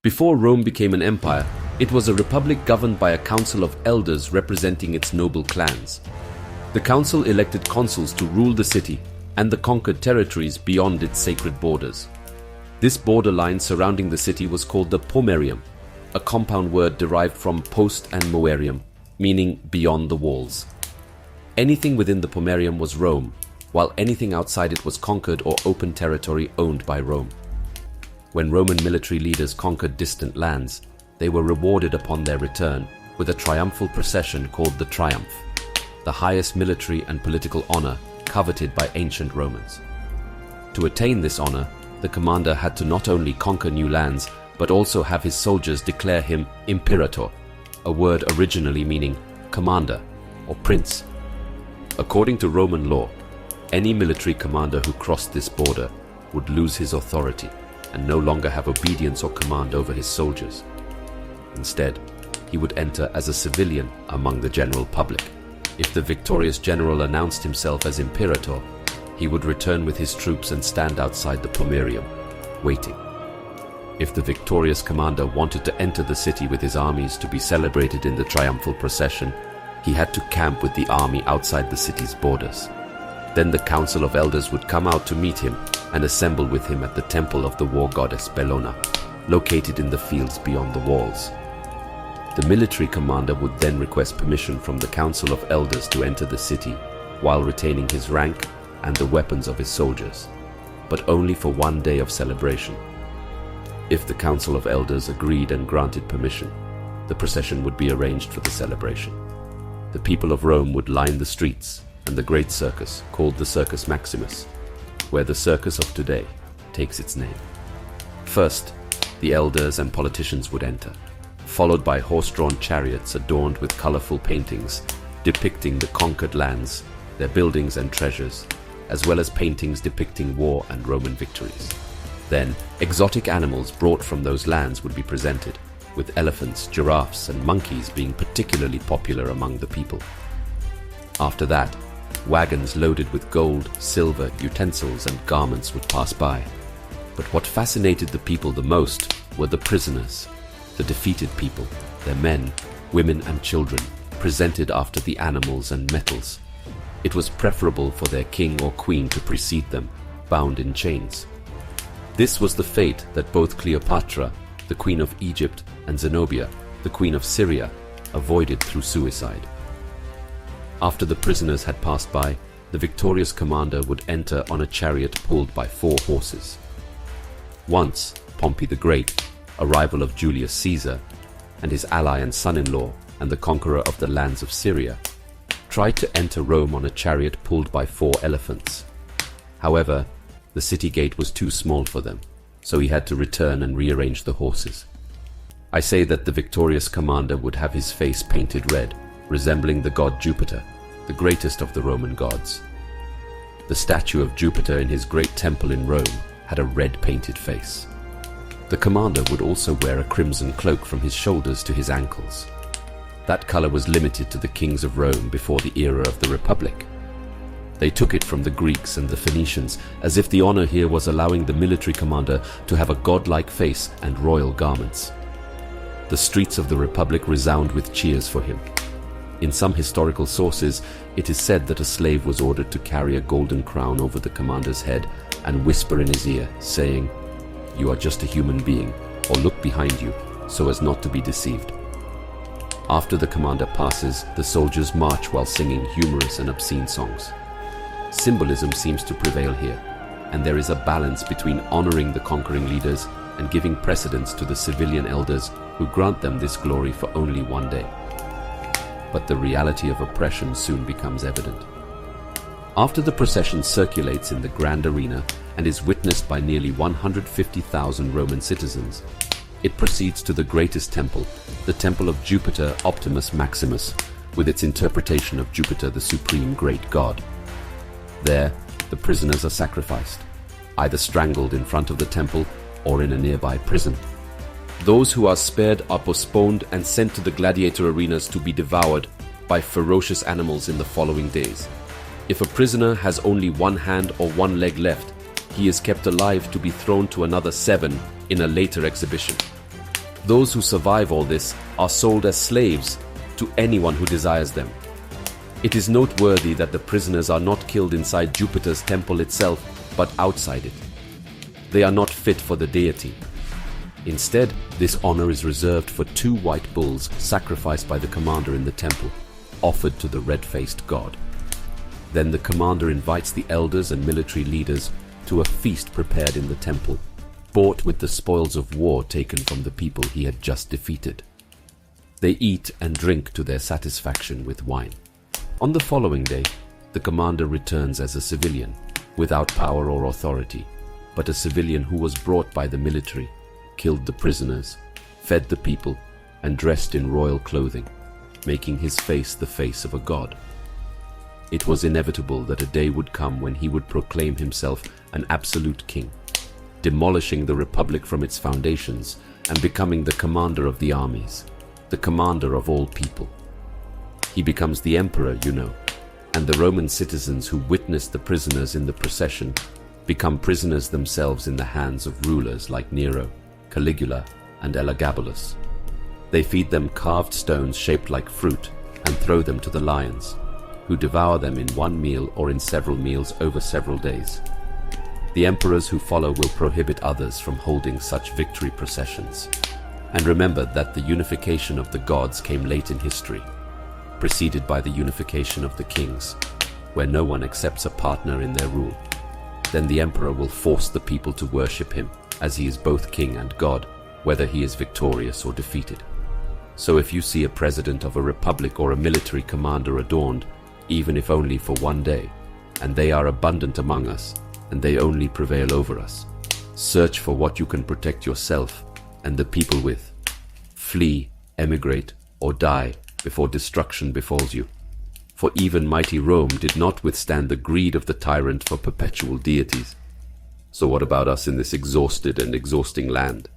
Before Rome became an empire, it was a republic governed by a council of elders representing its noble clans. The council elected consuls to rule the city and the conquered territories beyond its sacred borders. This borderline surrounding the city was called the pomerium, a compound word derived from post and moerium, meaning beyond the walls. Anything within the pomerium was Rome, while anything outside it was conquered or open territory owned by Rome. When Roman military leaders conquered distant lands, they were rewarded upon their return with a triumphal procession called the Triumph, the highest military and political honor coveted by ancient Romans. To attain this honor, the commander had to not only conquer new lands, but also have his soldiers declare him imperator, a word originally meaning commander or prince. According to Roman law, any military commander who crossed this border would lose his authority and no longer have obedience or command over his soldiers. Instead, he would enter as a civilian among the general public. If the victorious general announced himself as imperator, he would return with his troops and stand outside the pomerium, waiting. If the victorious commander wanted to enter the city with his armies to be celebrated in the triumphal procession, he had to camp with the army outside the city's borders. Then the council of elders would come out to meet him and assemble with him at the temple of the war goddess Bellona, located in the fields beyond the walls. The military commander would then request permission from the council of elders to enter the city while retaining his rank and the weapons of his soldiers, but only for one day of celebration. If the council of elders agreed and granted permission, the procession would be arranged for the celebration. The people of Rome would line the streets and the great circus, called the Circus Maximus, where the circus of today takes its name. First, the elders and politicians would enter, followed by horse-drawn chariots adorned with colorful paintings depicting the conquered lands, their buildings and treasures, as well as paintings depicting war and Roman victories. Then, exotic animals brought from those lands would be presented, with elephants, giraffes, and monkeys being particularly popular among the people. After that, wagons loaded with gold, silver, utensils, and garments would pass by. But what fascinated the people the most were the prisoners, the defeated people, their men, women, and children, presented after the animals and metals. It was preferable for their king or queen to precede them, bound in chains. This was the fate that both Cleopatra, the queen of Egypt, and Zenobia, the queen of Syria, avoided through suicide. After the prisoners had passed by, the victorious commander would enter on a chariot pulled by 4 horses. Once, Pompey the Great, a rival of Julius Caesar, and his ally and son-in-law, and the conqueror of the lands of Syria, tried to enter Rome on a chariot pulled by 4 elephants. However, the city gate was too small for them, so he had to return and rearrange the horses. I say that the victorious commander would have his face painted red, resembling the god Jupiter, the greatest of the Roman gods. The statue of Jupiter in his great temple in Rome had a red painted face. The commander would also wear a crimson cloak from his shoulders to his ankles. That color was limited to the kings of Rome before the era of the Republic. They took it from the Greeks and the Phoenicians, as if the honor here was allowing the military commander to have a godlike face and royal garments. The streets of the Republic resound with cheers for him. In some historical sources, it is said that a slave was ordered to carry a golden crown over the commander's head and whisper in his ear, saying, "You are just a human being," or "Look behind you," so as not to be deceived. After the commander passes, the soldiers march while singing humorous and obscene songs. Symbolism seems to prevail here, and there is a balance between honoring the conquering leaders and giving precedence to the civilian elders who grant them this glory for only one day. But the reality of oppression soon becomes evident. After the procession circulates in the grand arena and is witnessed by nearly 150,000 Roman citizens, it proceeds to the greatest temple, the temple of Jupiter Optimus Maximus, with its interpretation of Jupiter the supreme great god. There, the prisoners are sacrificed, either strangled in front of the temple or in a nearby prison. Those who are spared are postponed and sent to the gladiator arenas to be devoured by ferocious animals in the following days. If a prisoner has only one hand or one leg left, he is kept alive to be thrown to another 7 in a later exhibition. Those who survive all this are sold as slaves to anyone who desires them. It is noteworthy that the prisoners are not killed inside Jupiter's temple itself, but outside it. They are not fit for the deity. Instead, this honor is reserved for 2 white bulls sacrificed by the commander in the temple, offered to the red-faced god. Then the commander invites the elders and military leaders to a feast prepared in the temple, bought with the spoils of war taken from the people he had just defeated. They eat and drink to their satisfaction with wine. On the following day, the commander returns as a civilian, without power or authority, but a civilian who was brought by the military, killed the prisoners, fed the people, and dressed in royal clothing, making his face the face of a god. It was inevitable that a day would come when he would proclaim himself an absolute king, demolishing the republic from its foundations and becoming the commander of the armies, the commander of all people. He becomes the emperor, you know, and the Roman citizens who witnessed the prisoners in the procession become prisoners themselves in the hands of rulers like Nero, Caligula, and Elagabalus. They feed them carved stones shaped like fruit and throw them to the lions, who devour them in one meal or in several meals over several days. The emperors who follow will prohibit others from holding such victory processions. And remember that the unification of the gods came late in history, preceded by the unification of the kings, where no one accepts a partner in their rule. Then the emperor will force the people to worship him, as he is both king and god, whether he is victorious or defeated. So if you see a president of a republic or a military commander adorned, even if only for one day, and they are abundant among us, and they only prevail over us, search for what you can protect yourself and the people with. Flee, emigrate, or die before destruction befalls you. For even mighty Rome did not withstand the greed of the tyrant for perpetual deities. So what about us in this exhausted and exhausting land?